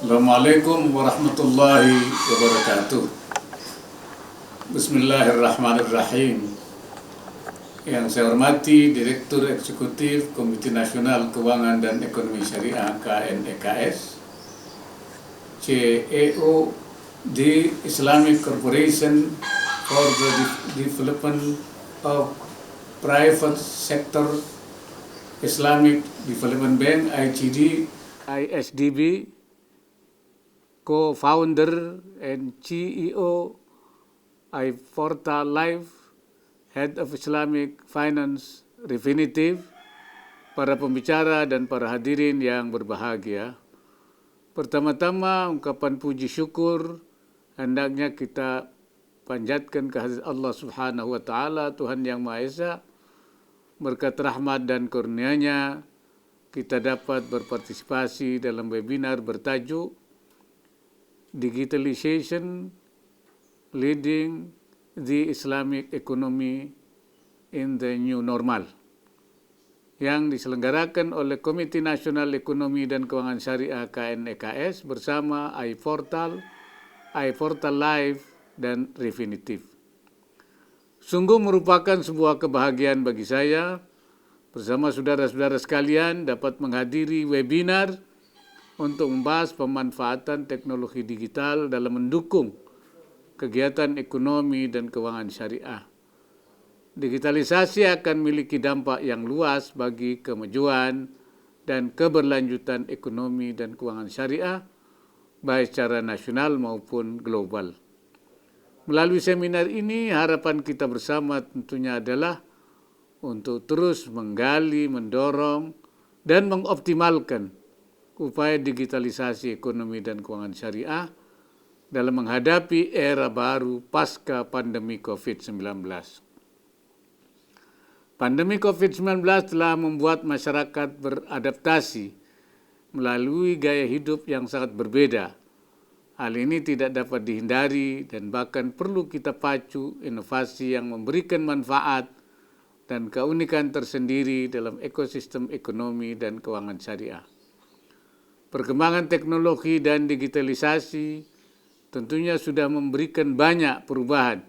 Assalamualaikum warahmatullahi wabarakatuh. Bismillahirrahmanirrahim. Yang saya hormati Direktur Eksekutif Komite Nasional Keuangan dan Ekonomi Syariah KNEKS, CEO di Islamic Corporation for the Development of Private Sector Islamic Development Bank ISDB, co-founder and CEO iPortal Life, Head of Islamic Finance Refinitiv, para pembicara dan para hadirin yang berbahagia. Pertama-tama ungkapan puji syukur hendaknya kita panjatkan kehadirat Allah Subhanahu wa taala, Tuhan yang Maha Esa. Berkat rahmat dan kurnia-Nya kita dapat berpartisipasi dalam webinar bertajuk Digitalization Leading the Islamic Economy in the New Normal, yang diselenggarakan oleh Komite Nasional Ekonomi dan Keuangan Syariah KNEKS bersama iPortal Life, dan Refinitiv. Sungguh merupakan sebuah kebahagiaan bagi saya bersama saudara-saudara sekalian dapat menghadiri webinar untuk membahas pemanfaatan teknologi digital dalam mendukung kegiatan ekonomi dan keuangan syariah. Digitalisasi akan memiliki dampak yang luas bagi kemajuan dan keberlanjutan ekonomi dan keuangan syariah, baik secara nasional maupun global. Melalui seminar ini, harapan kita bersama tentunya adalah untuk terus menggali, mendorong, dan mengoptimalkan upaya digitalisasi ekonomi dan keuangan syariah dalam menghadapi era baru pasca pandemi COVID-19. Pandemi COVID-19 telah membuat masyarakat beradaptasi melalui gaya hidup yang sangat berbeda. Hal ini tidak dapat dihindari dan bahkan perlu kita pacu inovasi yang memberikan manfaat dan keunikan tersendiri dalam ekosistem ekonomi dan keuangan syariah. Perkembangan teknologi dan digitalisasi tentunya sudah memberikan banyak perubahan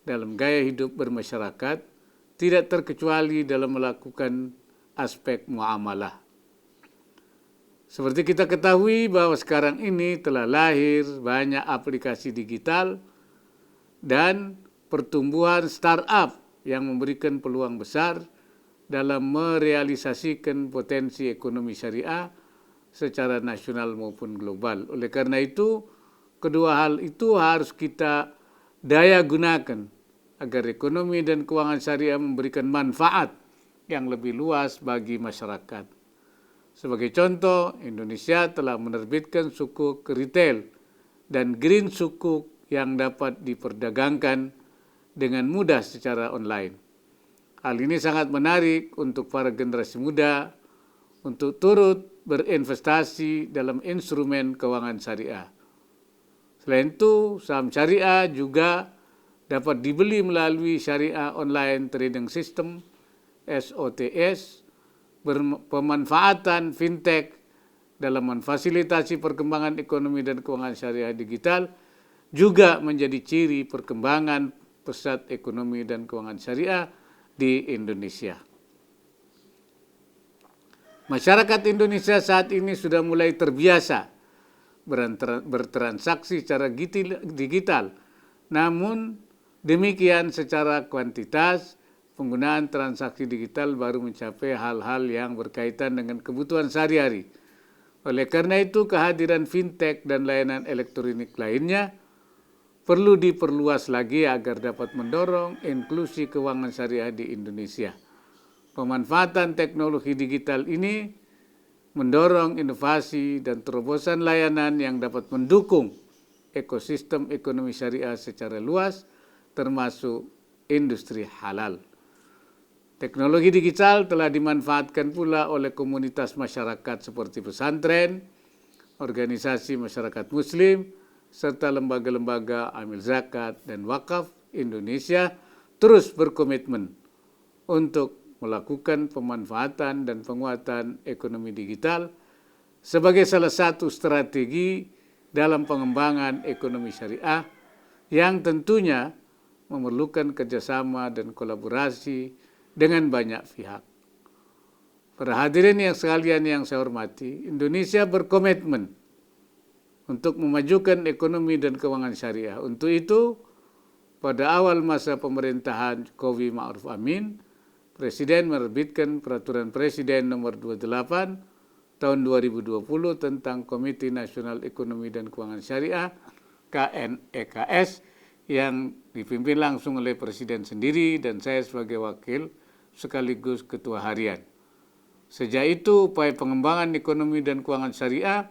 dalam gaya hidup bermasyarakat, tidak terkecuali dalam melakukan aspek muamalah. Seperti kita ketahui bahwa sekarang ini telah lahir banyak aplikasi digital dan pertumbuhan startup yang memberikan peluang besar dalam merealisasikan potensi ekonomi syariah secara nasional maupun global. Oleh karena itu, kedua hal itu harus kita daya gunakan agar ekonomi dan keuangan syariah memberikan manfaat yang lebih luas bagi masyarakat. Sebagai contoh, Indonesia telah menerbitkan sukuk retail dan green sukuk yang dapat diperdagangkan dengan mudah secara online. Hal ini sangat menarik untuk para generasi muda untuk turut berinvestasi dalam instrumen keuangan syariah. Selain itu, saham syariah juga dapat dibeli melalui Syariah Online Trading System (SOTS). Pemanfaatan fintech dalam memfasilitasi perkembangan ekonomi dan keuangan syariah digital juga menjadi ciri perkembangan pesat ekonomi dan keuangan syariah di Indonesia. Masyarakat Indonesia saat ini sudah mulai terbiasa bertransaksi secara digital. Namun demikian secara kuantitas, penggunaan transaksi digital baru mencapai hal-hal yang berkaitan dengan kebutuhan sehari-hari. Oleh karena itu, kehadiran fintech dan layanan elektronik lainnya perlu diperluas lagi agar dapat mendorong inklusi keuangan syariah di Indonesia. Pemanfaatan teknologi digital ini mendorong inovasi dan terobosan layanan yang dapat mendukung ekosistem ekonomi syariah secara luas, termasuk industri halal. Teknologi digital telah dimanfaatkan pula oleh komunitas masyarakat seperti pesantren, organisasi masyarakat muslim, serta lembaga-lembaga amil zakat dan wakaf Indonesia terus berkomitmen untuk melakukan pemanfaatan dan penguatan ekonomi digital sebagai salah satu strategi dalam pengembangan ekonomi syariah yang tentunya memerlukan kerjasama dan kolaborasi dengan banyak pihak. Para hadirin yang sekalian yang saya hormati, Indonesia berkomitmen untuk memajukan ekonomi dan keuangan syariah. Untuk itu, pada awal masa pemerintahan Jokowi Ma'ruf Amin, Presiden menerbitkan Peraturan Presiden Nomor 28 Tahun 2020 tentang Komite Nasional Ekonomi dan Keuangan Syariah KNEKS yang dipimpin langsung oleh Presiden sendiri dan saya sebagai wakil sekaligus Ketua Harian. Sejak itu, upaya pengembangan ekonomi dan keuangan syariah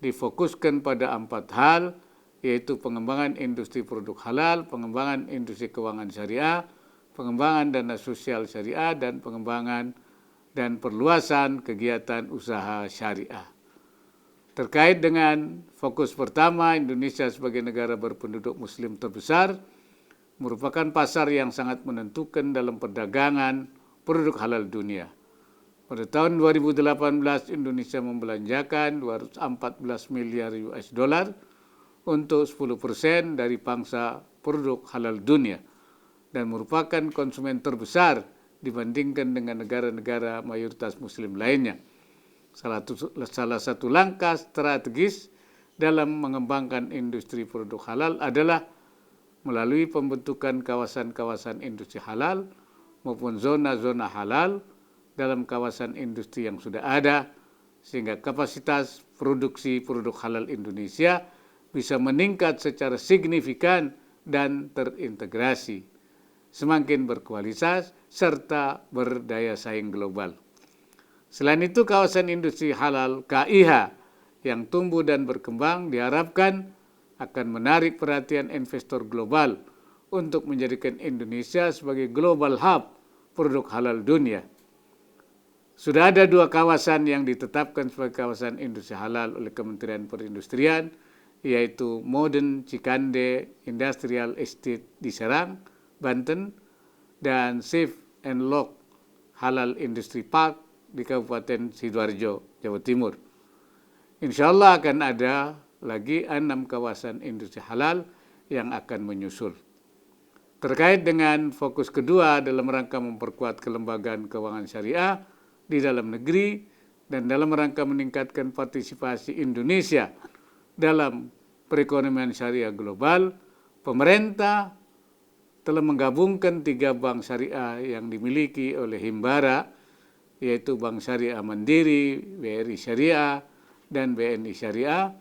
difokuskan pada 4 hal, yaitu pengembangan industri produk halal, pengembangan industri keuangan syariah, pengembangan dana sosial syariah, dan pengembangan dan perluasan kegiatan usaha syariah. Terkait dengan fokus pertama, Indonesia sebagai negara berpenduduk muslim terbesar merupakan pasar yang sangat menentukan dalam perdagangan produk halal dunia. Pada tahun 2018, Indonesia membelanjakan 214 miliar US dollar untuk 10% dari pangsa produk halal dunia dan merupakan konsumen terbesar dibandingkan dengan negara-negara mayoritas muslim lainnya. Salah satu langkah strategis dalam mengembangkan industri produk halal adalah melalui pembentukan kawasan-kawasan industri halal maupun zona-zona halal dalam kawasan industri yang sudah ada, sehingga kapasitas produksi produk halal Indonesia bisa meningkat secara signifikan dan terintegrasi, semakin berkualitas serta berdaya saing global. Selain itu, kawasan industri halal KIH yang tumbuh dan berkembang diharapkan akan menarik perhatian investor global untuk menjadikan Indonesia sebagai global hub produk halal dunia. Sudah ada 2 kawasan yang ditetapkan sebagai kawasan industri halal oleh Kementerian Perindustrian, yaitu Modern Cikande Industrial Estate di Serang, Banten, dan Safe and Lock Halal Industry Park di Kabupaten Sidoarjo, Jawa Timur. Insya Allah akan ada lagi 6 kawasan industri halal yang akan menyusul. Terkait dengan fokus kedua dalam rangka memperkuat kelembagaan keuangan syariah di dalam negeri dan dalam rangka meningkatkan partisipasi Indonesia dalam perekonomian syariah global, pemerintah telah menggabungkan 3 bank syariah yang dimiliki oleh Himbara, yaitu Bank Syariah Mandiri, BRI Syariah, dan BNI Syariah,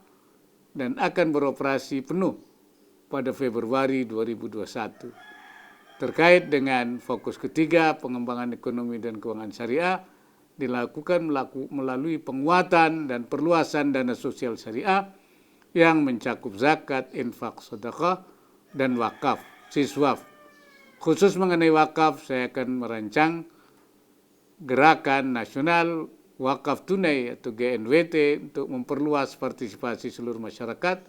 dan akan beroperasi penuh pada Februari 2021. Terkait dengan fokus ketiga, pengembangan ekonomi dan keuangan syariah, dilakukan melalui penguatan dan perluasan dana sosial syariah yang mencakup zakat, infak, sedekah, dan wakaf, siswaf. Khusus mengenai wakaf, saya akan merancang gerakan nasional wakaf tunai atau GNWT untuk memperluas partisipasi seluruh masyarakat.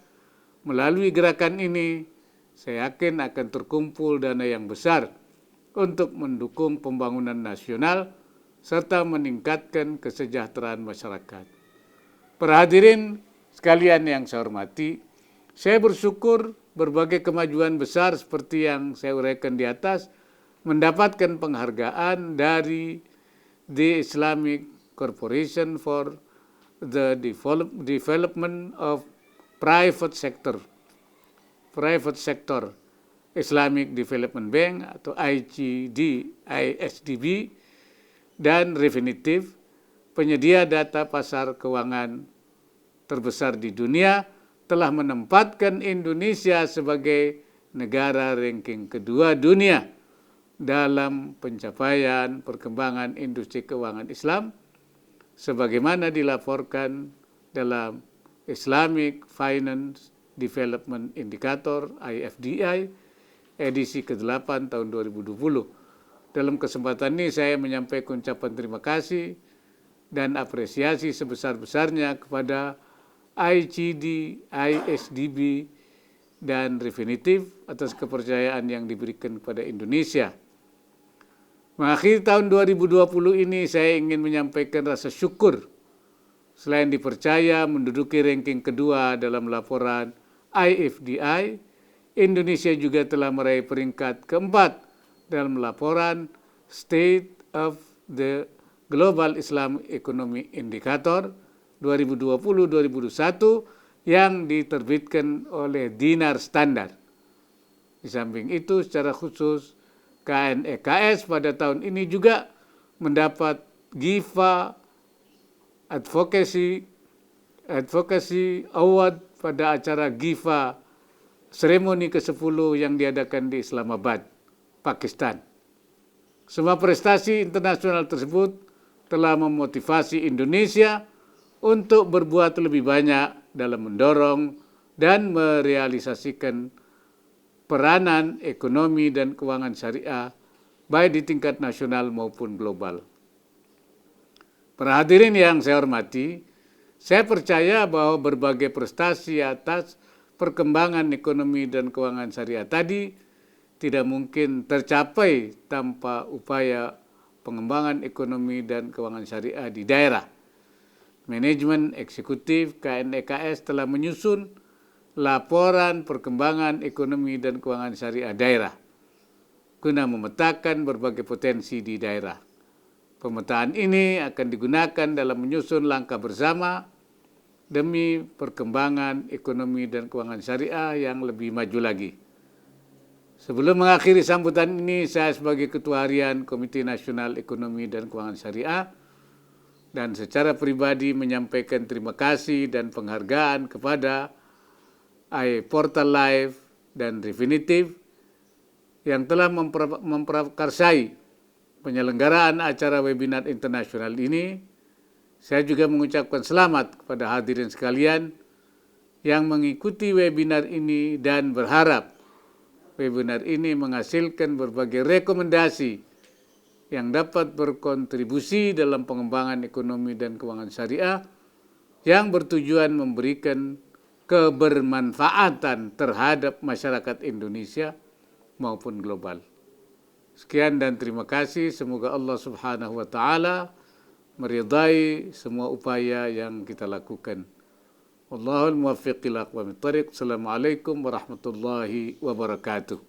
Melalui gerakan ini, saya yakin akan terkumpul dana yang besar untuk mendukung pembangunan nasional serta meningkatkan kesejahteraan masyarakat. Para hadirin sekalian yang saya hormati, saya bersyukur berbagai kemajuan besar seperti yang saya uraikan di atas mendapatkan penghargaan dari The Islamic Corporation for the Development of Private Sector Islamic Development Bank atau ISDB, dan Refinitiv, penyedia data pasar keuangan terbesar di dunia, telah menempatkan Indonesia sebagai negara ranking kedua dunia dalam pencapaian perkembangan industri keuangan Islam, sebagaimana dilaporkan dalam Islamic Finance Development Indicator (IFDI) edisi ke-8 tahun 2020. Dalam kesempatan ini saya menyampaikan ucapan terima kasih dan apresiasi sebesar-besarnya kepada ICD, ISDB, dan Refinitiv atas kepercayaan yang diberikan kepada Indonesia. Mengakhiri tahun 2020 ini, saya ingin menyampaikan rasa syukur Selain dipercaya menduduki ranking kedua dalam laporan IFDI, Indonesia juga telah meraih peringkat keempat dalam laporan State of the Global Islam Economy Indicator 2020-2021 yang diterbitkan oleh Dinar Standard. Di samping itu, secara khusus KNEKS pada tahun ini juga mendapat GIFA Advocacy Award pada acara GIFA seremoni ke-10 yang diadakan di Islamabad, Pakistan. Semua prestasi internasional tersebut telah memotivasi Indonesia untuk berbuat lebih banyak dalam mendorong dan merealisasikan peranan ekonomi dan keuangan syariah baik di tingkat nasional maupun global. Para hadirin yang saya hormati, saya percaya bahwa berbagai prestasi atas perkembangan ekonomi dan keuangan syariah tadi tidak mungkin tercapai tanpa upaya pengembangan ekonomi dan keuangan syariah di daerah. Manajemen eksekutif KNEKS telah menyusun laporan perkembangan ekonomi dan keuangan syariah daerah guna memetakan berbagai potensi di daerah. Pemetaan ini akan digunakan dalam menyusun langkah bersama demi perkembangan ekonomi dan keuangan syariah yang lebih maju lagi. Sebelum mengakhiri sambutan ini, saya sebagai Ketua Harian Komite Nasional Ekonomi dan Keuangan Syariah dan secara pribadi menyampaikan terima kasih dan penghargaan kepada iPortal Live dan Refinitiv yang telah memprakarsai penyelenggaraan acara webinar internasional ini. Saya juga mengucapkan selamat kepada hadirin sekalian yang mengikuti webinar ini dan berharap webinar ini menghasilkan berbagai rekomendasi yang dapat berkontribusi dalam pengembangan ekonomi dan keuangan syariah yang bertujuan memberikan kebermanfaatan terhadap masyarakat Indonesia maupun global. Sekian dan terima kasih. Semoga Allah Subhanahu wa taala meridai semua upaya yang kita lakukan. Wallahul muwaffiq ila aqwamit thariq. Assalamualaikum warahmatullahi wabarakatuh.